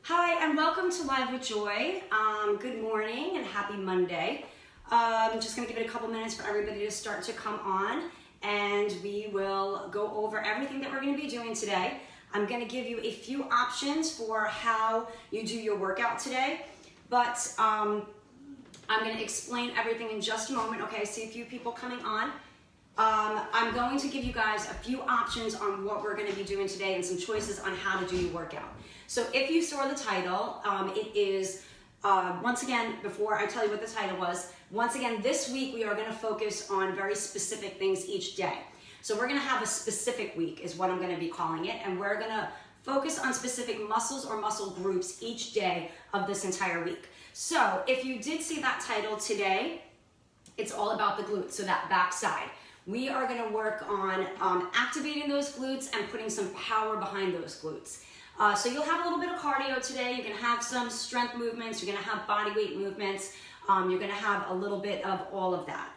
Hi, and welcome to Live with Joy. Good morning and happy Monday. I'm just going to give it a couple minutes for everybody to start to come on, and we will go over everything that we're going to be doing today. I'm going to give you a few options for how you do your workout today, but I'm going to explain everything in just a moment. Okay, I see a few people coming on. I'm going to give you guys a few options on what we're going to be doing today and some choices on how to do your workout. So if you saw the title, it is, once again, before I tell you what the title was, once again, this week we are going to focus on very specific things each day. So we're going to have a specific week is what I'm going to be calling it, and we're going to focus on specific muscles or muscle groups each day of this entire week. So if you did see that title today, it's all about the glutes, so that back side. We are going to work on activating those glutes and putting some power behind those glutes. So you'll have a little bit of cardio today. You're going to have some strength movements. You're going to have body weight movements. You're going to have a little bit of all of that.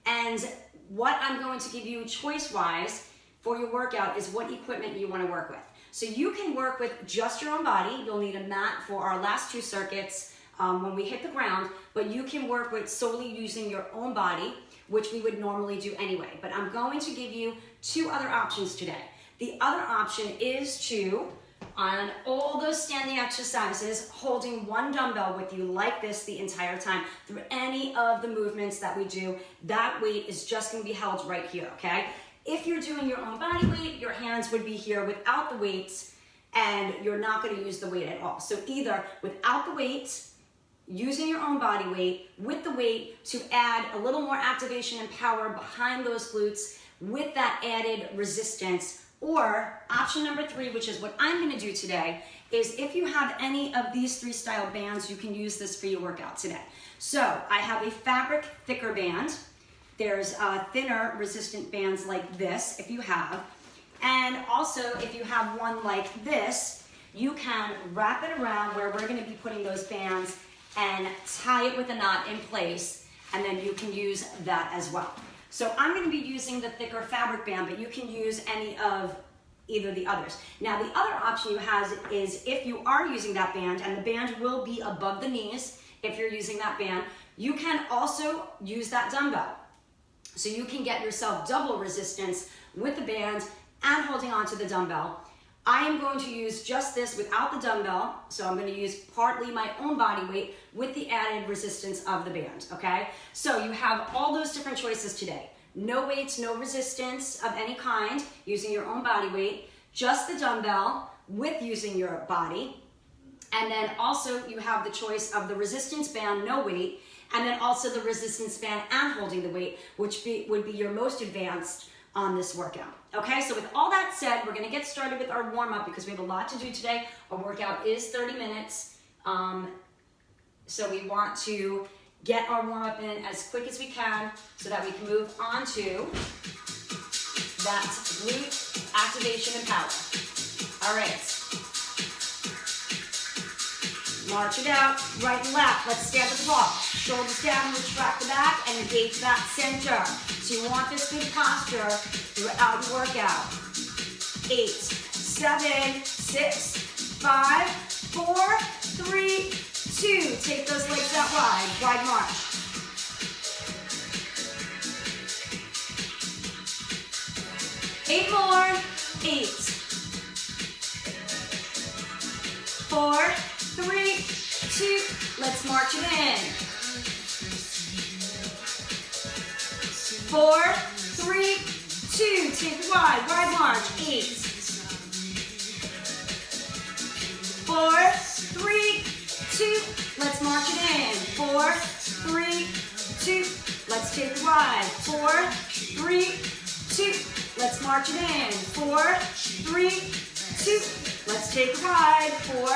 And what I'm going to give you choice-wise for your workout is what equipment you want to work with. So you can work with just your own body. You'll need a mat for our last two circuits when we hit the ground, but you can work with solely using your own body, which we would normally do anyway. But I'm going to give you two other options today. The other option is to, on all those standing exercises, holding one dumbbell with you like this the entire time through any of the movements that we do. That weight is just going to be held right here, okay? If you're doing your own body weight, your hands would be here without the weights, and you're not going to use the weight at all. So either without the weights, using your own body weight, with the weight to add a little more activation and power behind those glutes with that added resistance. Or option number three, which is what I'm going to do today, is if you have any of these three style bands, you can use this for your workout today. So I have a fabric thicker band. There's thinner resistant bands like this if you have. And also if you have one like this, you can wrap it around where we're going to be putting those bands and tie it with a knot in place, and then you can use that as well. So I'm going to be using the thicker fabric band, but you can use any of either the others. Now the other option you have is if you are using that band, and the band will be above the knees if you're using that band, you can also use that dumbbell. So you can get yourself double resistance with the band and holding on to the dumbbell. I am going to use just this without the dumbbell, so I'm going to use partly my own body weight with the added resistance of the band, okay? So you have all those different choices today. No weights, no resistance of any kind, using your own body weight, just the dumbbell with using your body, and then also you have the choice of the resistance band, no weight, and then also the resistance band and holding the weight, which would be your most advanced on this workout. Okay, so with all that said, we're gonna get started with our warm-up because we have a lot to do today. Our workout is 30 minutes, so we want to get our warm-up in as quick as we can so that we can move on to that glute activation and power. All right, march it out, right and left. Let's stand at the top. Shoulders down, retract the back, and engage that center. So you want this good posture throughout your workout. 8, 7, 6, 5, 4, 3, 2. Take those legs out wide. Wide march. Eight more. 8, 4, 3, 2. Let's march it in. 4, 3, 2. Take it wide. Wide march. 8, 4, 3, 2. Let's march it in. 4, 3, 2. Let's take it wide. 4, 3, 2. Let's march it in. 4, 3, 2. Let's take it wide. 4,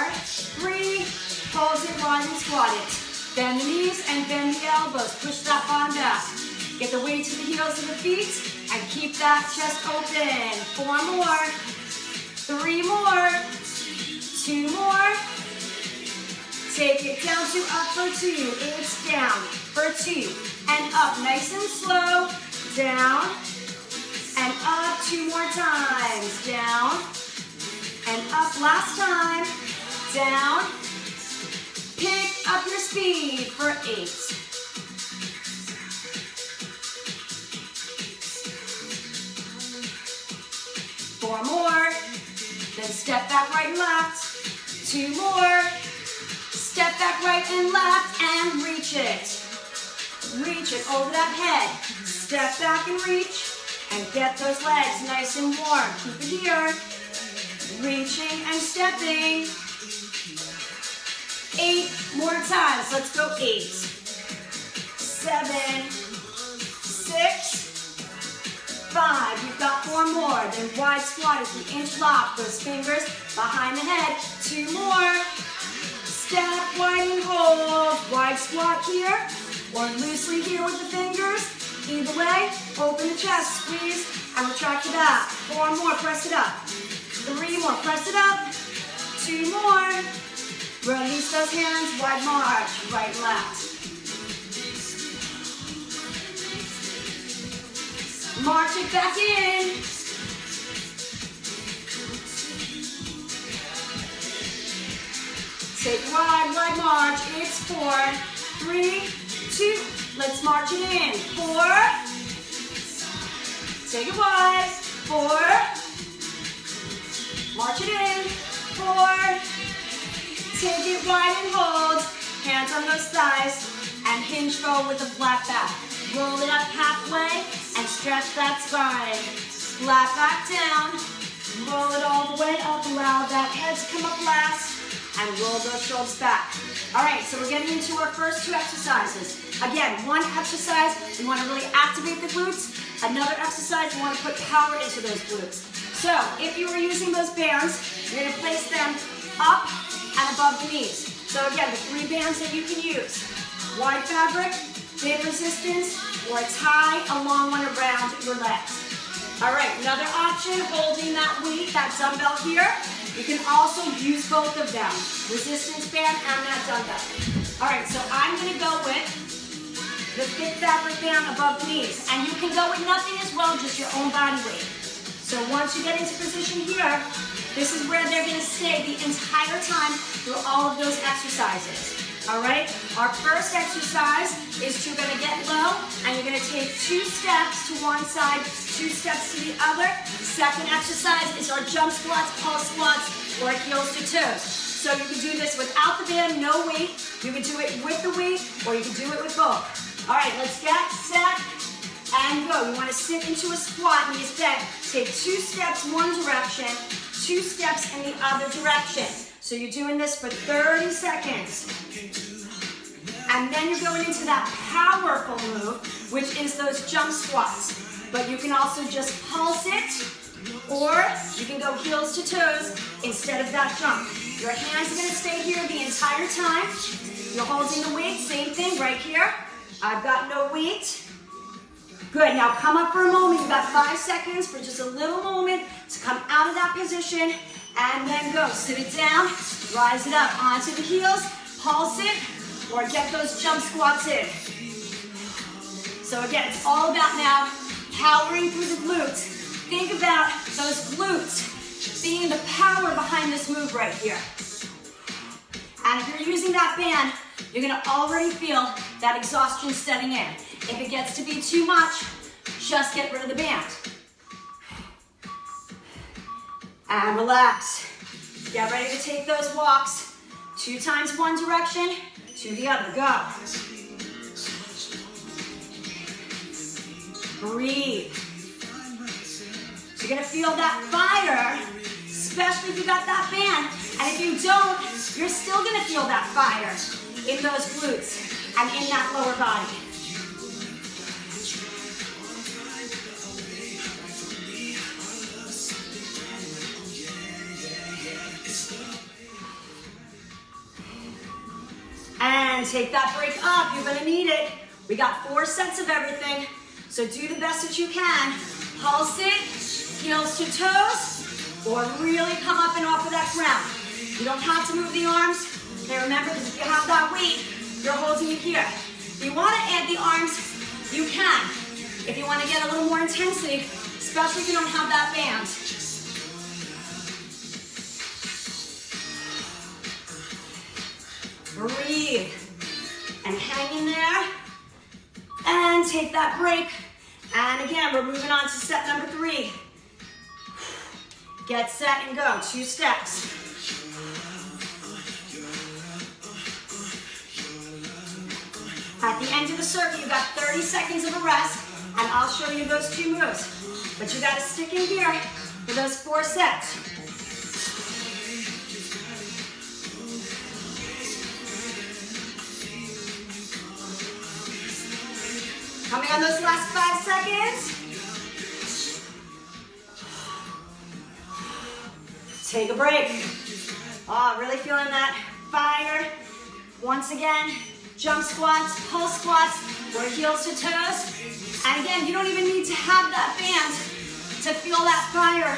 3. Hold it wide and squat it. Bend the knees and bend the elbows. Push that bottom back. Get the weight to the heels of the feet and keep that chest open. 4 more. 3 more. 2 more. Take it down to up for 2. It's down for 2. And up nice and slow. Down. And up 2 more times. Down. And up last time. down. Pick up your speed for 8. 4 more. Then step back right and left. 2 more. Step back right and left and reach it. Reach it over that head. Step back and reach and get those legs nice and warm. Keep it here. Reaching and stepping. 8 more times. Let's go. 8, 7, 6, 5. You've got 4 more. Then wide squat as you interlock those fingers behind the head. 2 more. Step wide and hold. Wide squat here or loosely here with the fingers. Either way, open the chest, squeeze, and retract the back. 4 more, press it up. 3 more, press it up. 2 more. Release those hands, wide march, right and left. March it back in. Take wide, wide march. It's 4, 3, 2. Let's march it in. 4. Take it wide. 4. March it in. 4. Take it wide and hold. Hands on those thighs. And hinge forward with a flat back. Roll it up halfway and stretch that spine. Flat back down. Roll it all the way up. Allow that head to come up last. And roll those shoulders back. All right, so we're getting into our first 2 exercises. Again, one exercise, we want to really activate the glutes. Another exercise, we want to put power into those glutes. So, if you were using those bands, you're going to place them up and above the knees. So again, the 3 bands that you can use. Wide fabric, big resistance, or a tie, a long one around your legs. All right, another option, holding that weight, that dumbbell here. You can also use both of them, resistance band and that dumbbell. All right, so I'm gonna go with the thick fabric band above the knees. And you can go with nothing as well, just your own body weight. So once you get into position here, this is where they're gonna stay the entire time through all of those exercises. All right, our first exercise is you're gonna get low and you're gonna take 2 steps to one side, 2 steps to the other. Second exercise is our jump squats, pulse squats, or heels to toes. So you can do this without the band, no weight. You can do it with the weight, or you can do it with both. All right, let's get set and go. You wanna sit into a squat, knees bent. Take 2 steps one direction, 2 steps in the other direction. So you're doing this for 30 seconds. And then you're going into that powerful move, which is those jump squats. But you can also just pulse it, or you can go heels to toes instead of that jump. Your hands are gonna stay here the entire time. You're holding the weight, same thing right here. I've got no weight. Good, now come up for a moment. You've got 5 seconds for just a little moment to come out of that position. And then go, sit it down, rise it up onto the heels, pulse it, or get those jump squats in. So again, it's all about now powering through the glutes. Think about those glutes being the power behind this move right here. And if you're using that band, you're gonna already feel that exhaustion setting in. If it gets to be too much, just get rid of the band. And relax. Get ready to take those walks. 2 times one direction, to the other. Go. Breathe. So you're gonna feel that fire, especially if you got that band. And if you don't, you're still gonna feel that fire in those glutes and in that lower body. And take that break up, you're gonna need it. We got 4 sets of everything, so do the best that you can. Pulse it, heels to toes, or really come up and off of that ground. You don't have to move the arms. Okay, remember, because if you have that weight, you're holding it here. If you wanna add the arms, you can. If you wanna get a little more intensity, especially if you don't have that band. Breathe. And hang in there. And take that break. And again, we're moving on to step number 3. Get set and go. 2 steps. At the end of the circle, you've got 30 seconds of a rest, and I'll show you those 2 moves. But you got to stick in here for those 4 sets. Coming on those last 5 seconds. Take a break. Oh, really feeling that fire. Once again, jump squats, pulse squats, or heels to toes. And again, you don't even need to have that band to feel that fire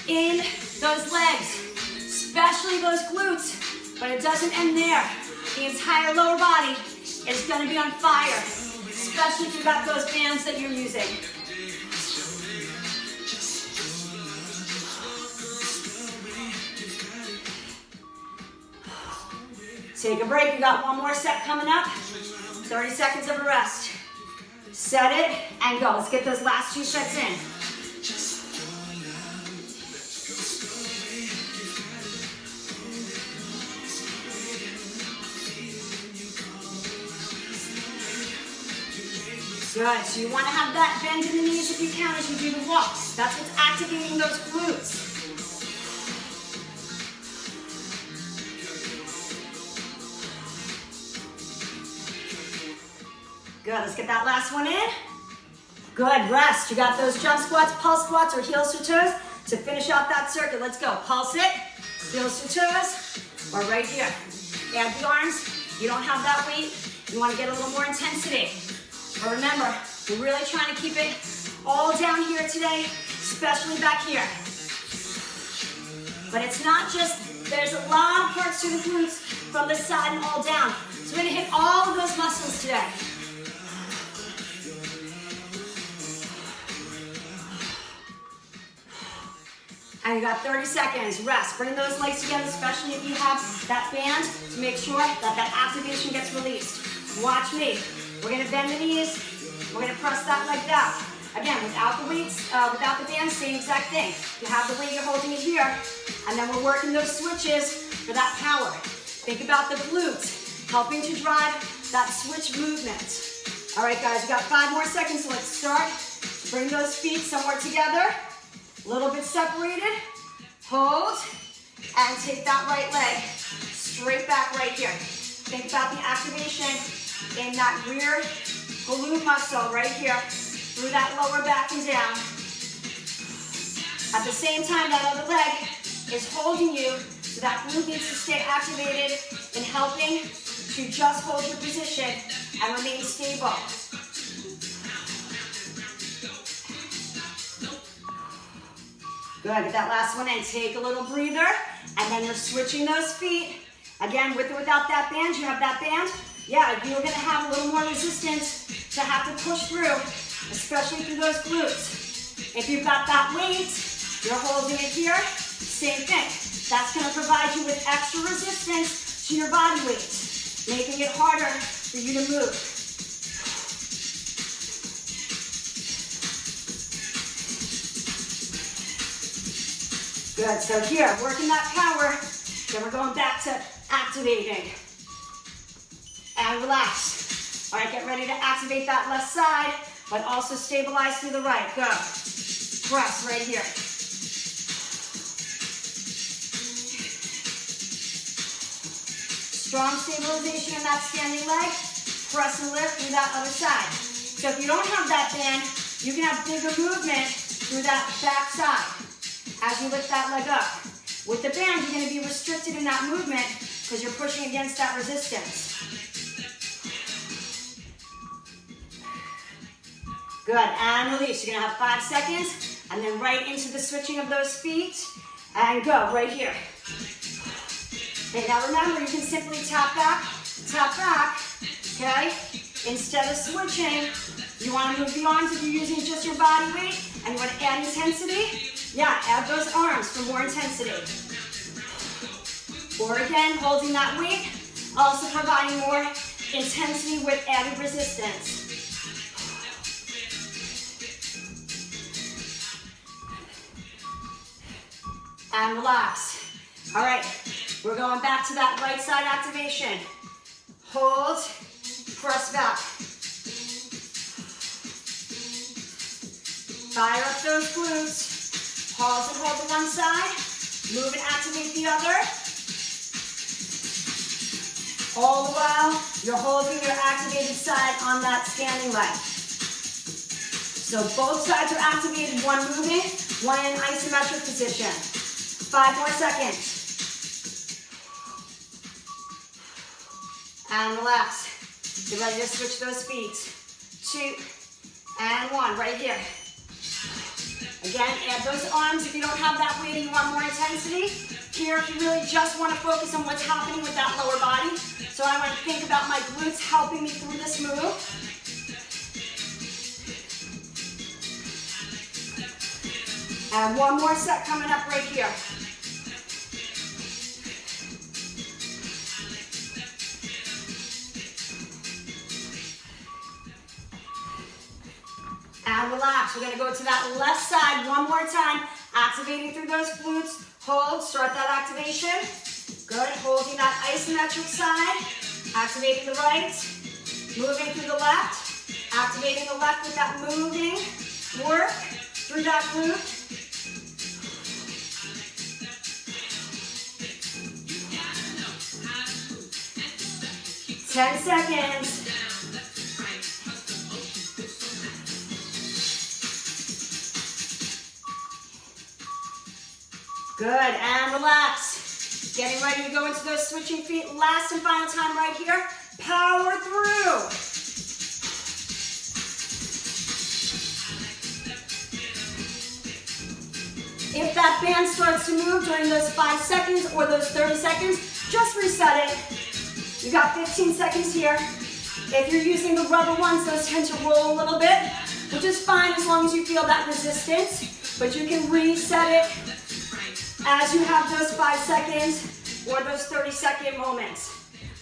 in those legs, especially those glutes. But it doesn't end there. The entire lower body is going to be on fire, especially if you've got those bands that you're using. Take a break. You got 1 more set coming up. 30 seconds of a rest. Set it and go. Let's get those last 2 sets in. Good. So you want to have that bend in the knees if you can as you do the walk. That's what's activating those glutes. Good, let's get that last one in. Good, rest. You got those jump squats, pulse squats, or heels to toes to finish off that circuit. Let's go. Pulse it, heels to toes, or right here. Add the arms. You don't have that weight. You want to get a little more intensity. But remember, we're really trying to keep it all down here today, especially back here. But it's not just, there's a lot of parts to the glutes from the side and all down. So we're going to hit all of those muscles today. And you got 30 seconds, rest. Bring those legs together, especially if you have that band, to make sure that that activation gets released. Watch me. We're gonna bend the knees. We're gonna press that leg down. Again, without the weights, without the band, same exact thing. You have the weight, you're holding it here. And then we're working those switches for that power. Think about the glutes, helping to drive that switch movement. All right, guys, we got 5 more seconds, so let's start. Bring those feet somewhere together. A little bit separated, hold, and take that right leg straight back right here. Think about the activation in that rear glute muscle right here, through that lower back and down. At the same time, that other leg is holding you, so that glute needs to stay activated in helping to just hold your position and remain stable. Good, get that last one in. Take a little breather, and then you're switching those feet. Again, with or without that band, you have that band. Yeah, you're gonna have a little more resistance to have to push through, especially through those glutes. If you've got that weight, you're holding it here, same thing. That's gonna provide you with extra resistance to your body weight, making it harder for you to move. Good, so here, working that power, then we're going back to activating. And relax. All right, get ready to activate that left side, but also stabilize through the right. Go. Press right here. Strong stabilization in that standing leg. Press and lift through that other side. So if you don't have that band, you can have bigger movement through that back side as you lift that leg up. With the band, you're going to be restricted in that movement because you're pushing against that resistance. Good, and release. You're going to have 5 seconds, and then right into the switching of those feet, and go right here. Okay, now remember, you can simply tap back, okay? Instead of switching, you want to move the arms if you're using just your body weight, and you want to add intensity. Yeah, add those arms for more intensity. Or again, holding that weight, Also providing more intensity with added resistance. And relax. All right, we're going back to that right side activation. Hold, press back. Fire up those glutes. Pause and hold the one side. Move and activate the other. All the while, you're holding your activated side on that standing leg. So both sides are activated, one moving, one in isometric position. 5 more seconds. And relax. Get ready to switch those feet. 2 and 1, right here. Again, add those arms if you don't have that weight and you want more intensity. Here, if you really just want to focus on what's happening with that lower body. So I want to think about my glutes helping me through this move. And one more set coming up right here. And relax. We're going to go to that left side one more time. Activating through those glutes. Hold. Start that activation. Good. Holding that isometric side. Activating the right. Moving through the left. Activating the left with that moving work through that glute. Ten seconds. Good, and relax. Getting ready to go into those switching feet. Last and final time right here. Power through. If that band starts to move during those 5 seconds or those 30 seconds, just reset it. You got 15 seconds here. If you're using the rubber ones, those tend to roll a little bit, which is fine as long as you feel that resistance, but you can reset it as you have those 5 seconds or those 30-second moments.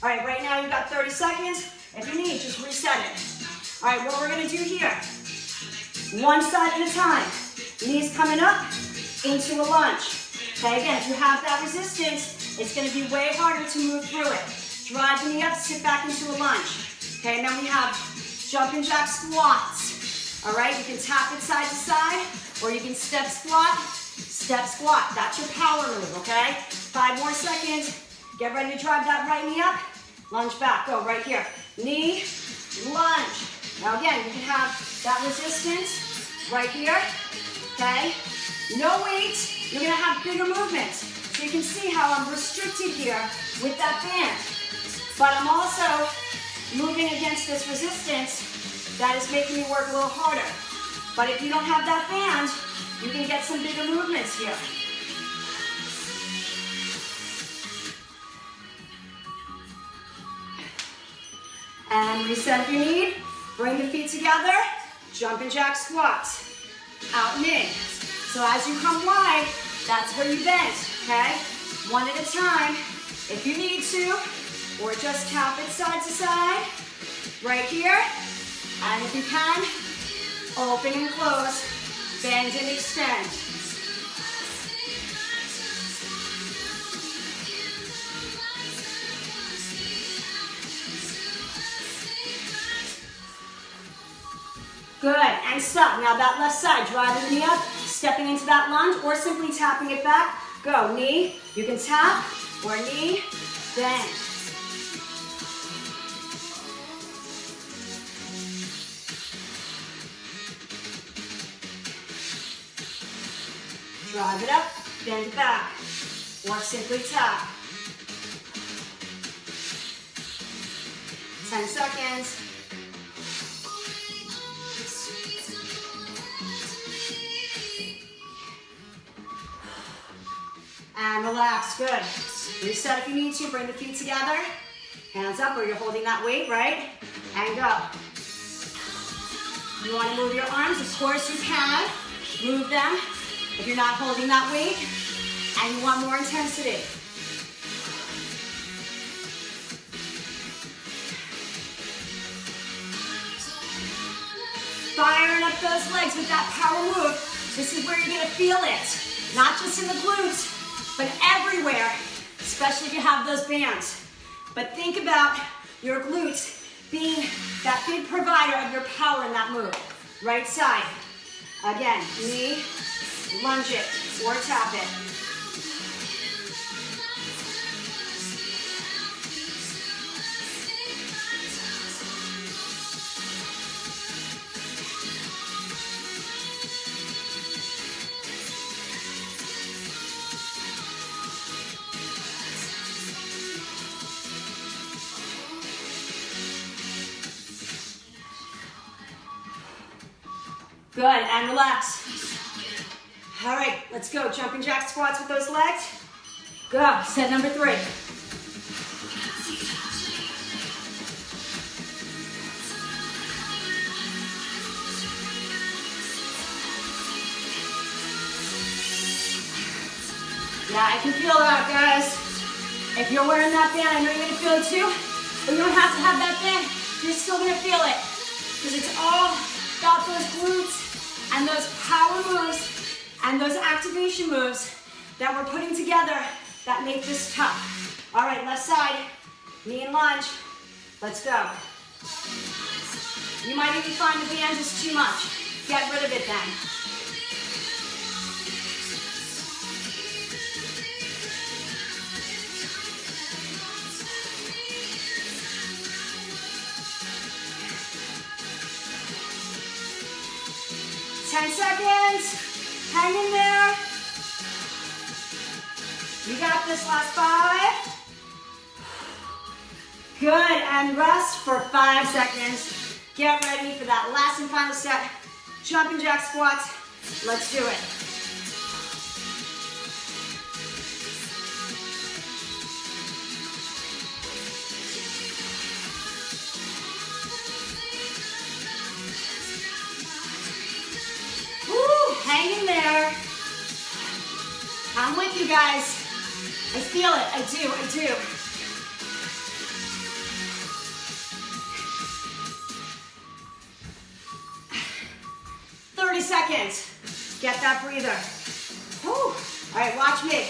All right, right now you've got 30 seconds. If you need, just reset it. All right, what we're gonna do here, one side at a time. Knees coming up into a lunge. Okay, again, if you have that resistance, it's gonna be way harder to move through it. Drive the knee up, sit back into a lunge. Okay, and then we have jumping jack squats. All right, you can tap it side to side, or you can step squat. Step squat, that's your power move, okay? 5 more seconds. Get ready to drive that right knee up. Lunge back, go right here. Knee, lunge. Now again, you can have that resistance right here, okay? No weight, you're gonna have bigger movements. So you can see how I'm restricted here with that band. But I'm also moving against this resistance that is making me work a little harder. But if you don't have that band, you can get some bigger movements here. And reset if you need. Bring the feet together. Jumping jack squats. Out and in. So as you come wide, that's where you bend, okay? One at a time. If you need to, or just tap it side to side. Right here. And if you can, open and close. Bend and extend. Good, and stop. Now that left side, driving the knee up, stepping into that lunge, or simply tapping it back. Go, knee, you can tap, or knee, bend. Drive it up, bend it back, or simply tap. 10 seconds. And relax, good. Reset if you need to, bring the feet together. Hands up, or you're holding that weight, right? And go. You want to move your arms, of course you can. Move them. If you're not holding that weight and you want more intensity. up those legs with that power move, this is where you're gonna feel it. Not just in the glutes, but everywhere, especially if you have those bands. But think about your glutes being that big provider of your power in that move. Right side. Again, knee, lunge it, or tap it. Good, and relax. All right, let's go. Jumping jack squats with those legs. Go, set number 3. Yeah, I can feel that, guys. If you're wearing that band, I know you're gonna feel it too, but you don't have to have that band. You're still gonna feel it, because it's all about those glutes and those power moves and those activation moves that we're putting together that make this tough. All right, left side, knee and lunge. Let's go. You might even find the band is too much. Get rid of it then. Ten seconds. Hang in there. You got this, last 5. Good, and rest for 5 seconds. Get ready for that last and final set. Jumping jack squats. Let's do it. Woo, hang in there. I'm with you guys. I feel it, I do. 30 seconds. Get that breather. Whew. All right, watch me.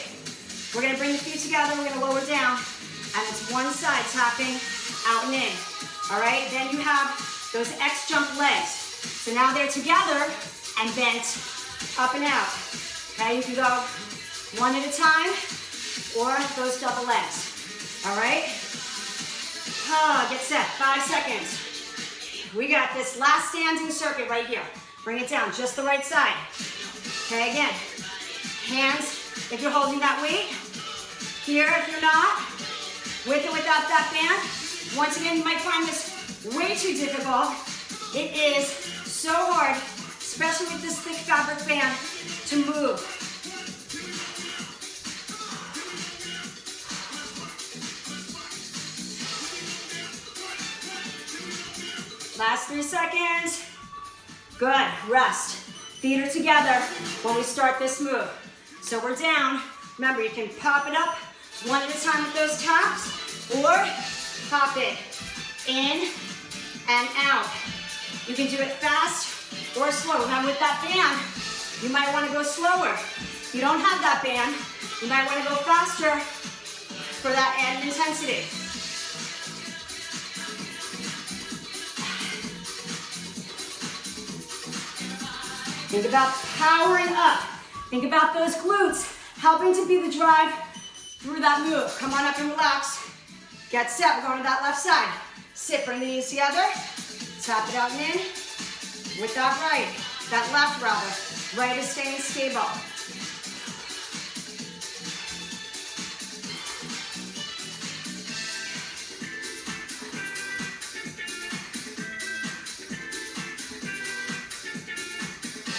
We're gonna bring the feet together, we're gonna lower down, and it's one side tapping out and in. All right, then you have those X jump legs. So now they're together and bent up and out. Okay, you can go one at a time, or those double legs. All right? Get set, 5 seconds. We got this last standing circuit right here. Bring it down, just the right side. Okay, again, hands if you're holding that weight. Here if you're not. With or without that band. Once again, you might find this way too difficult. It is so hard, especially with this thick fabric band, to move. Last 3 seconds. Good, rest. Feet are together when we start this move. So we're down. Remember, you can pop it up one at a time with those taps, or pop it in and out. You can do it fast or slow. Now with that band, you might want to go slower. If you don't have that band, you might want to go faster for that added intensity. Think about powering up. Think about those glutes, helping to be the drive through that move. Come on up and relax. Get set, we're going to that left side. Sit, bring the knees together. Tap it out and in. With that right, that left rather. Right is staying stable.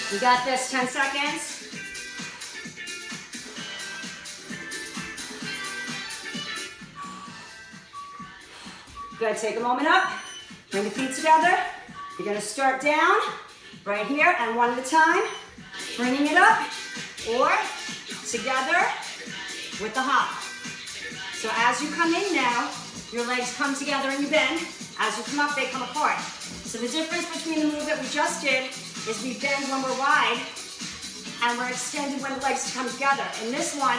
You got this, 10 seconds. Good, take a moment up. Bring the feet together. You're gonna start down, right here, and one at a time. Bringing it up, or together with the hop. So as you come in now, your legs come together and you bend. As you come up, they come apart. So the difference between the move that we just did is we bend when we're wide, and we're extended when the legs come together. In this one,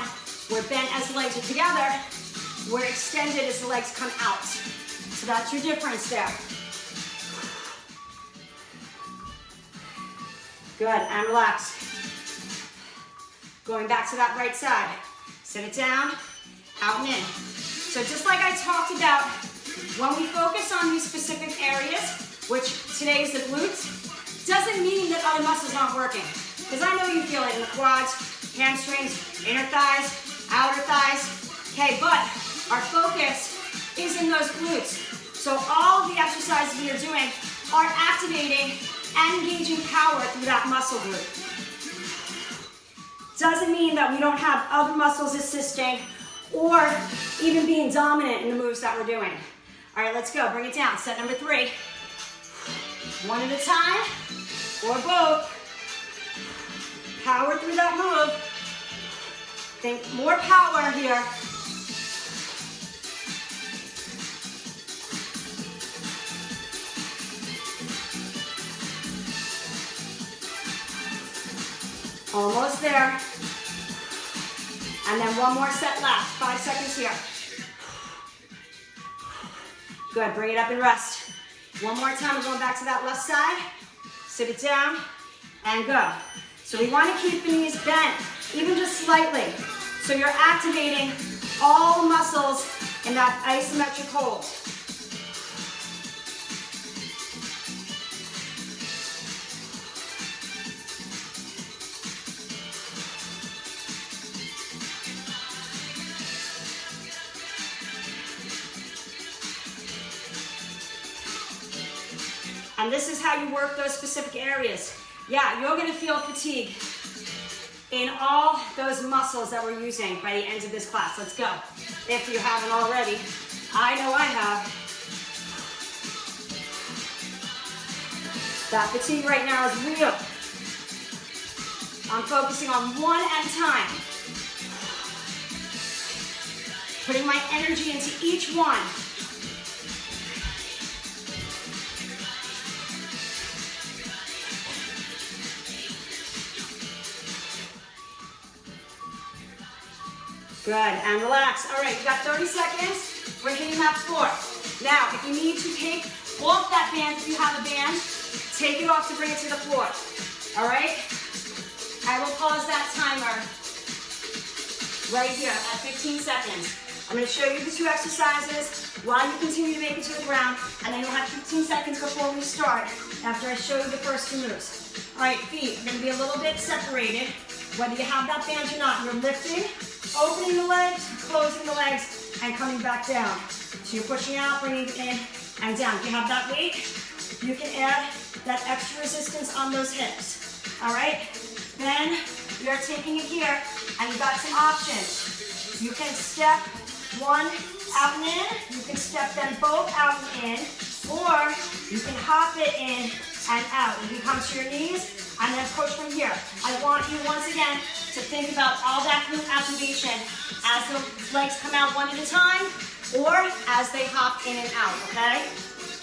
we're bent as the legs are together, we're extended as the legs come out. So that's your difference there. Good, and relax. Going back to that right side. Sit it down, out and in. So just like I talked about, when we focus on these specific areas, which today is the glutes, doesn't mean that other muscles aren't working. Because I know you feel it in the quads, hamstrings, inner thighs, outer thighs. Okay, but our focus is in those glutes. So all of the exercises we are doing are activating and engaging power through that muscle group. Doesn't mean that we don't have other muscles assisting or even being dominant in the moves that we're doing. All right, let's go. Bring it down. Set number 3. One at a time, or both. Power through that move. Think more power here. Almost there. And then one more set left. 5 seconds here. Good, bring it up and rest. One more time, we're going back to that left side. Sit it down and go. So we want to keep the knees bent, even just slightly. So you're activating all the muscles in that isometric hold. And this is how you work those specific areas. Yeah, you're gonna feel fatigue in all those muscles that we're using by the end of this class. Let's go. If you haven't already. I know I have. That fatigue right now is real. I'm focusing on one at a time. Putting my energy into each one. Good, and relax. All right, you got 30 seconds. We're hitting that floor. Now, if you need to take off that band, if you have a band, take it off to bring it to the floor. All right? I will pause that timer right here at 15 seconds. I'm going to show you the 2 exercises while you continue to make it to the ground, and then you'll have 15 seconds before we start after I show you the first 2 moves. All right, feet are going to be a little bit separated. Whether you have that band or not, you're lifting, opening the legs, closing the legs, and coming back down. So you're pushing out, bringing it in, and down. If you have that weight, you can add that extra resistance on those hips. All right? Then we are taking it here, and you've got some options. You can step one out and in, you can step them both out and in, or you can hop it in and out. You can come to your knees, and then push from here. I want you once again to think about all that glute activation as the legs come out one at a time or as they hop in and out, okay?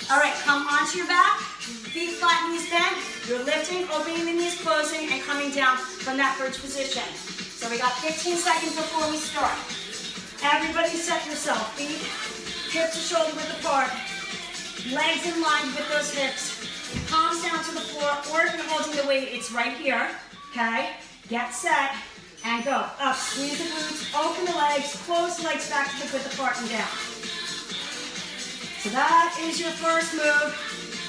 All right, come onto your back, feet flat, knees bent. You're lifting, opening the knees, closing, and coming down from that bridge position. So we got 15 seconds before we start. Everybody set yourself, feet hip to shoulder width apart, legs in line with those hips. Palms down to the floor, or if you're holding the weight, it's right here, okay? Get set, and go. Up, squeeze the glutes, open the legs, close the legs back to the width apart and down. So that is your first move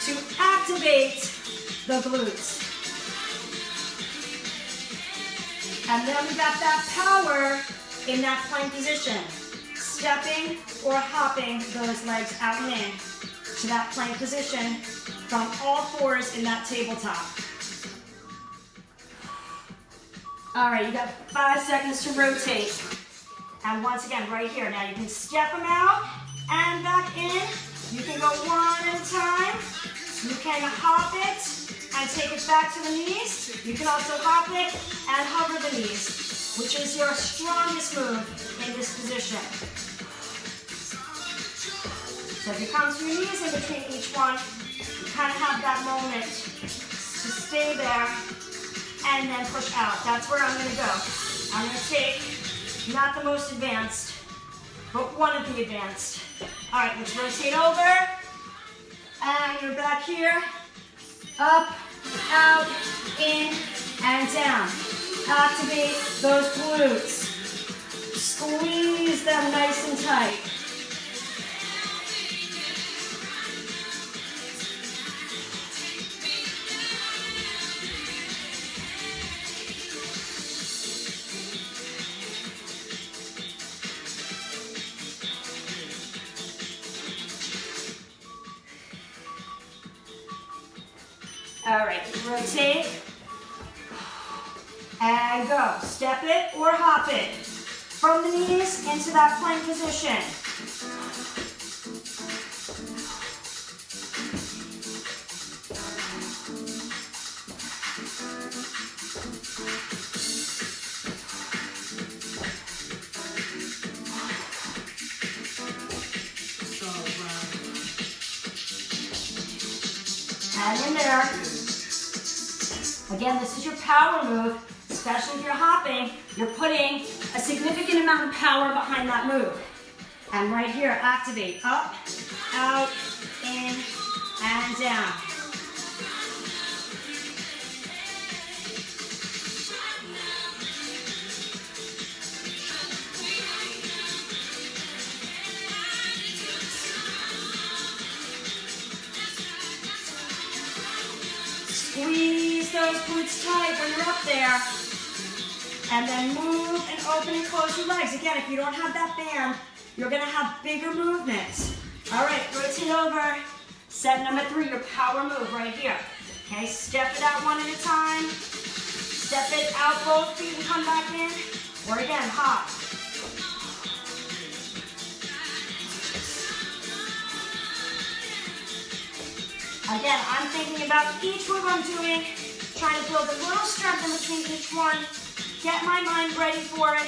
to activate the glutes. And then we got that power in that plank position. Stepping or hopping those legs out and in to that plank position from all 4s in that tabletop. All right, you got 5 seconds to rotate. And once again, right here. Now you can step them out and back in. You can go one at a time. You can hop it and take it back to the knees. You can also hop it and hover the knees, which is your strongest move in this position. So if you come to your knees in between each one, you kind of have that moment to to stay there and then push out. That's where I'm gonna go. I'm gonna take, not the most advanced, but one of the advanced. All right, let's rotate over. And you're back here. Up, out, in, and down. Activate those glutes. Squeeze them nice and tight. All right, rotate, and go. Step it or hop it. From the knees into that plank position. And in there. Again, this is your power move, especially if you're hopping. You're putting a significant amount of power behind that move. And right here, activate. Up, out, in, and down. Squeeze those glutes tight when you're up there. And then move and open and close your legs. Again, if you don't have that band, you're gonna have bigger movements. All right, rotate over. Set number 3, your power move right here. Okay, step it out one at a time. Step it out both feet and come back in. Or again, hop. Again, I'm thinking about each move I'm doing, trying to build a little strength in between each one, get my mind ready for it,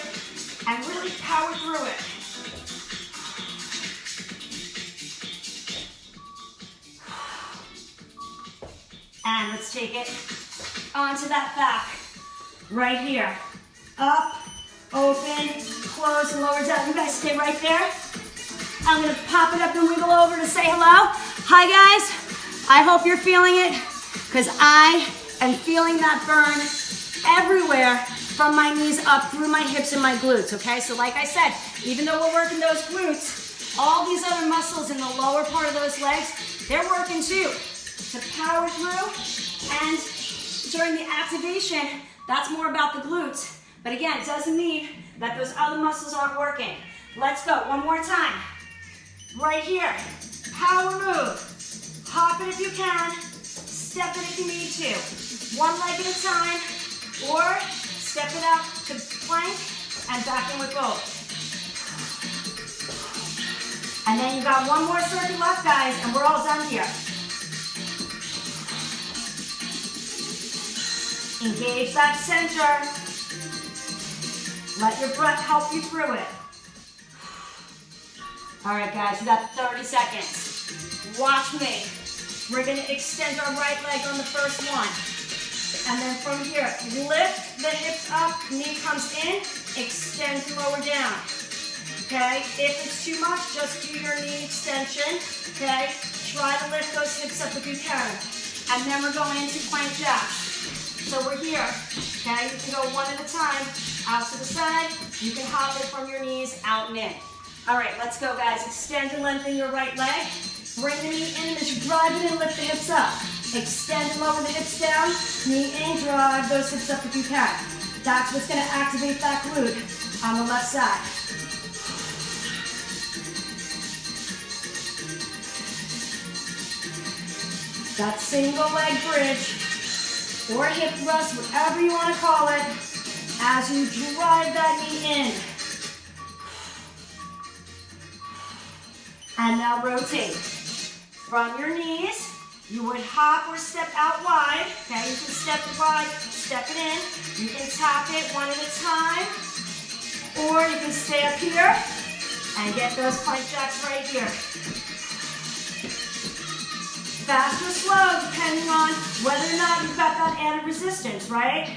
and really power through it. And let's take it onto that back, right here. Up, open, close, and lower down. You guys stay right there. I'm gonna pop it up and wiggle over to say hello. Hi guys, I hope you're feeling it, because I am feeling that burn everywhere from my knees up through my hips and my glutes, okay? So like I said, even though we're working those glutes, all these other muscles in the lower part of those legs, they're working too, to power through. And during the activation, that's more about the glutes. But again, it doesn't mean that those other muscles aren't working. Let's go, one more time. Right here, power move. Hop it if you can, step it if you need to. One leg at a time, or step it out to plank and back in with both. And then you got one more circuit left, guys, and we're all done here. Engage that center. Let your breath help you through it. All right, guys, we got 30 seconds. Watch me. We're gonna extend our right leg on the first one. And then from here, lift the hips up, knee comes in, extend and lower down. Okay, if it's too much, just do your knee extension. Okay, try to lift those hips up if you can. And then we're going into plank jacks. So we're here, okay? You can go one at a time, out to the side. You can hop it from your knees, out and in. All right, let's go, guys. Extend and lengthen your right leg. Bring the knee in, and as you drive it in, lift the hips up. Extend and lower the hips down. Knee in, drive those hips up if you can. That's what's gonna activate that glute on the left side. That single leg bridge, or hip thrust, whatever you want to call it, as you drive that knee in. And now rotate. From your knees, you would hop or step out wide. Okay, you can step it wide, step it in. You can tap it one at a time, or you can stay up here and get those plank jacks right here. Fast or slow, depending on whether or not you've got that added resistance, right?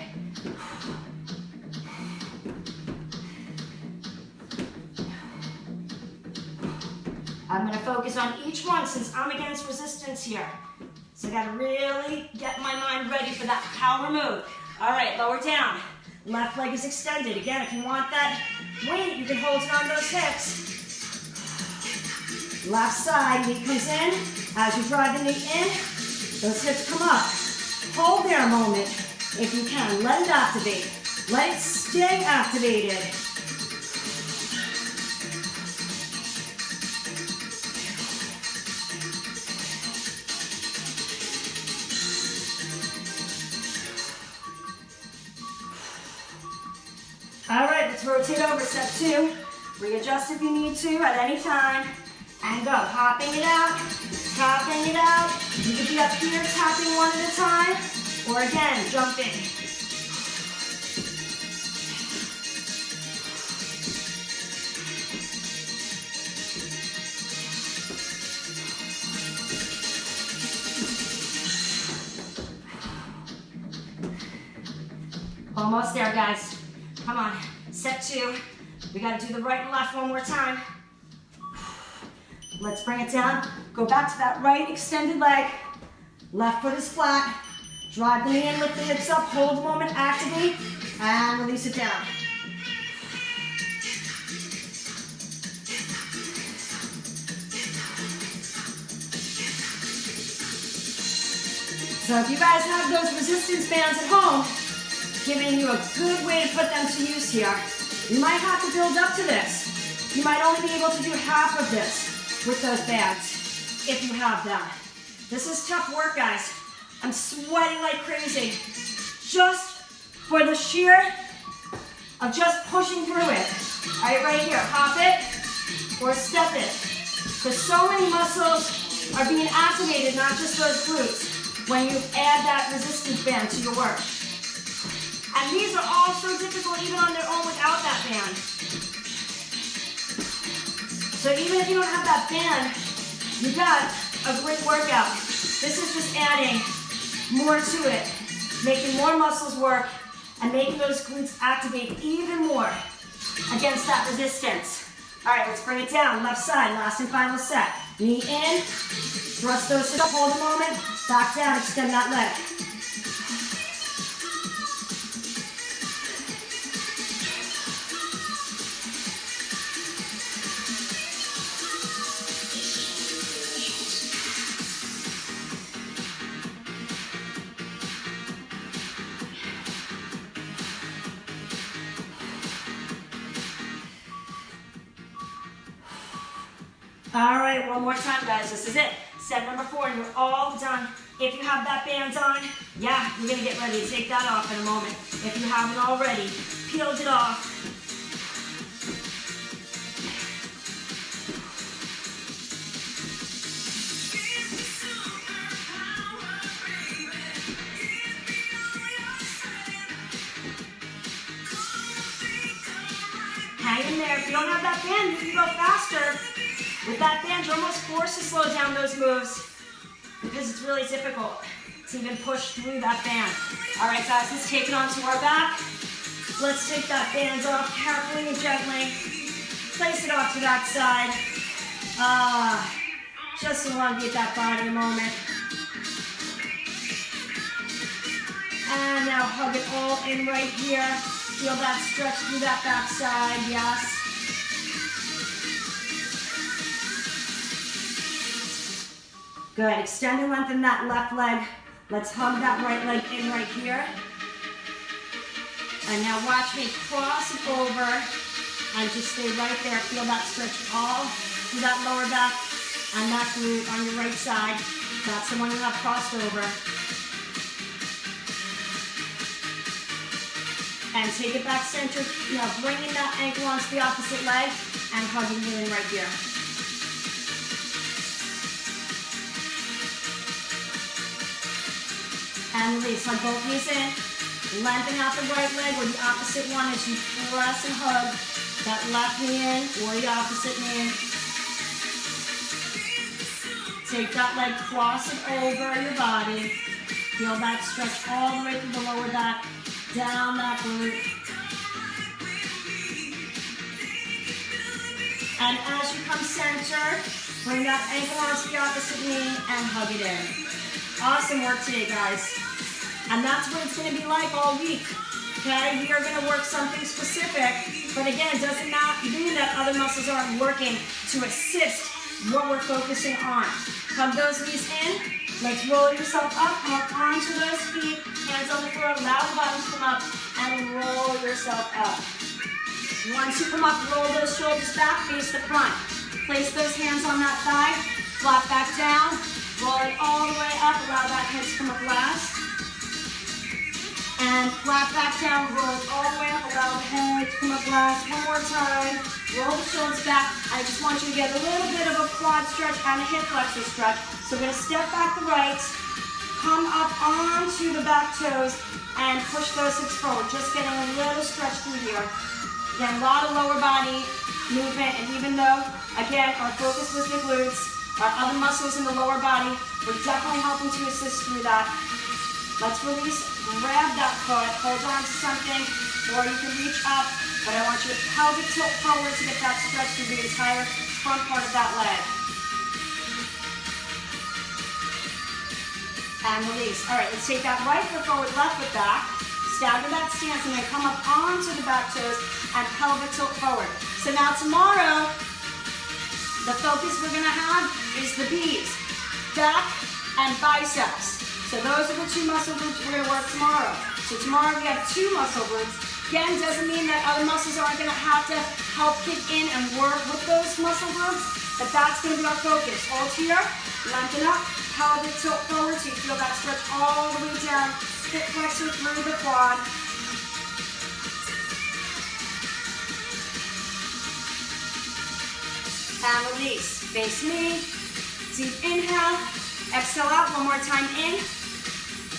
I'm going to focus on each one since I'm against resistance here. So I got to really get my mind ready for that power move. All right, lower down. Left leg is extended. Again, if you want that weight, you can hold it on those hips. Left side, knee comes in. As you drive the knee in, those hips come up. Hold there a moment if you can. Let it activate. Let it stay activated. All right, let's rotate over, set 2. Readjust if you need to at any time. And go, hopping it out, tapping it out. You could be up here tapping one at a time, or again, jumping. Almost there, guys. Come on, set 2. We gotta do the right and left one more time. Let's bring it down. Go back to that right extended leg. Left foot is flat. Drive the knee in, lift the hips up, hold a moment, activate, and release it down. So if you guys have those resistance bands at home, giving you a good way to put them to use here. You might have to build up to this. You might only be able to do half of this with those bands, if you have them. This is tough work, guys. I'm sweating like crazy. Just for the sheer of just pushing through it. All right, right here, hop it or step it. Because so many muscles are being activated, not just those glutes, when you add that resistance band to your work. And these are all so difficult even on their own without that band. So even if you don't have that band, you got a great workout. This is just adding more to it, making more muscles work, and making those glutes activate even more against that resistance. All right, let's bring it down. Left side, last and final set. Knee in, thrust those hips up, hold a moment, back down, extend that leg. All right, one more time, guys. This is it. Set number 4, and you're all done. If you have that band on, yeah, you're gonna get ready to take that off in a moment. If you haven't already, peeled it off. Hang in there. If you don't have that band, you can go faster. With that band, you're almost forced to slow down those moves because it's really difficult to even push through that band. All right, guys, let's take it onto our back. Let's take that band off carefully and gently. Place it off to that side. Just elongate that body a moment. And now hug it all in right here. Feel that stretch through that back side, yes. Good, extend and lengthen that left leg. Let's hug that right leg in right here. And now watch me cross it over and just stay right there. Feel that stretch all through that lower back and that glute on your right side. That's the one you have crossed over. And take it back center, bringing that ankle onto the opposite leg and hugging it in right here. And release, hug both knees in. Lengthen out the right leg or the opposite one as you press and hug that left knee in or the opposite knee in. Take that leg, cross it over your body. Feel that stretch all the way through the lower back, down that glute. And as you come center, bring that ankle onto the opposite knee and hug it in. Awesome work today, guys. And that's what it's gonna be like all week, okay? We are gonna work something specific, but again, it doesn't mean that other muscles aren't working to assist what we're focusing on. Hug those knees in. Let's roll yourself up, come up onto those feet, hands on the floor, allow the bottom to come up, and roll yourself up. Once you come up, roll those shoulders back, face the front. Place those hands on that thigh, flop back down, roll it all the way up, allow that head to come up last. And flap back down, roll it all the way up, allow the head to come up last. One more time, roll the shoulders back. I just want you to get a little bit of a quad stretch and a hip flexor stretch. So we're gonna step back the right, come up onto the back toes, and push those hips forward. Just getting a little stretch through here. Again, a lot of lower body movement, and even though, again, our focus was the glutes, our other muscles in the lower body, we're definitely helping to assist through that. Let's release, grab that foot, hold on to something, or you can reach up, but I want you to pelvic tilt forward to get that stretch through the entire front part of that leg. And release. All right, let's take that right foot forward, left foot back, stagger that stance, and then come up onto the back toes and pelvic tilt forward. So now tomorrow, the focus we're gonna have is the B's, back and biceps. So those are the two muscle groups we're gonna work tomorrow. So tomorrow we have two muscle groups. Again, doesn't mean that other muscles aren't gonna have to help kick in and work with those muscle groups, but that's gonna be our focus. Hold here, lengthen up, pelvic tilt forward so you feel that stretch all the way down, hip flexor through the quad. And release, face me, deep inhale, exhale out, one more time in,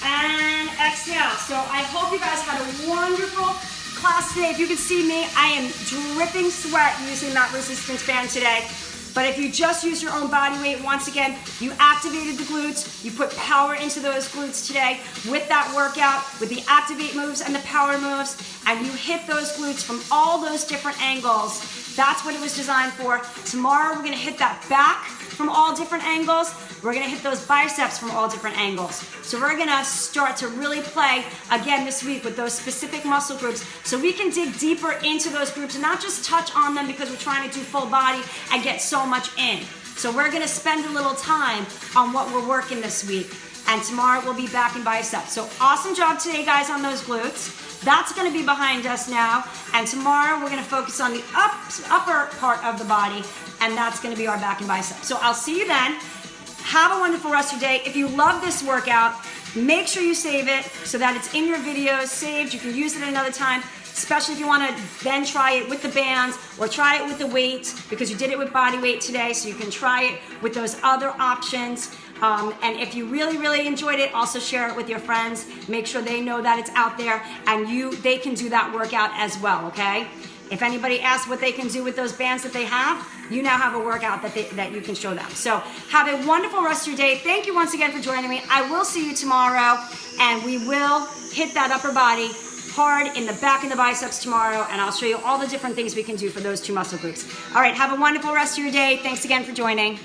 and exhale. So I hope you guys had a wonderful class today. If you can see me, I am dripping sweat using that resistance band today. But if you just use your own body weight, once again, you activated the glutes, you put power into those glutes today with that workout, with the activate moves and the power moves, and you hit those glutes from all those different angles. That's what it was designed for. Tomorrow, we're gonna hit that back from all different angles. We're gonna hit those biceps from all different angles. So we're gonna start to really play again this week with those specific muscle groups so we can dig deeper into those groups and not just touch on them because we're trying to do full body and get so much in. So we're gonna spend a little time on what we're working this week. And tomorrow we'll be back in biceps. So awesome job today, guys, on those glutes. That's gonna be behind us now. And tomorrow we're gonna focus on the upper part of the body, and that's gonna be our back and biceps. So I'll see you then. Have a wonderful rest of your day. If you love this workout, make sure you save it so that it's in your videos, saved. You can use it another time, especially if you want to then try it with the bands or try it with the weights because you did it with body weight today, so you can try it with those other options. And if you really, really enjoyed it, also share it with your friends. Make sure they know that it's out there and they can do that workout as well, okay? If anybody asks what they can do with those bands that they have, you now have a workout that you can show them. So have a wonderful rest of your day. Thank you once again for joining me. I will see you tomorrow, and we will hit that upper body hard in the back and the biceps tomorrow, and I'll show you all the different things we can do for those two muscle groups. All right, have a wonderful rest of your day. Thanks again for joining.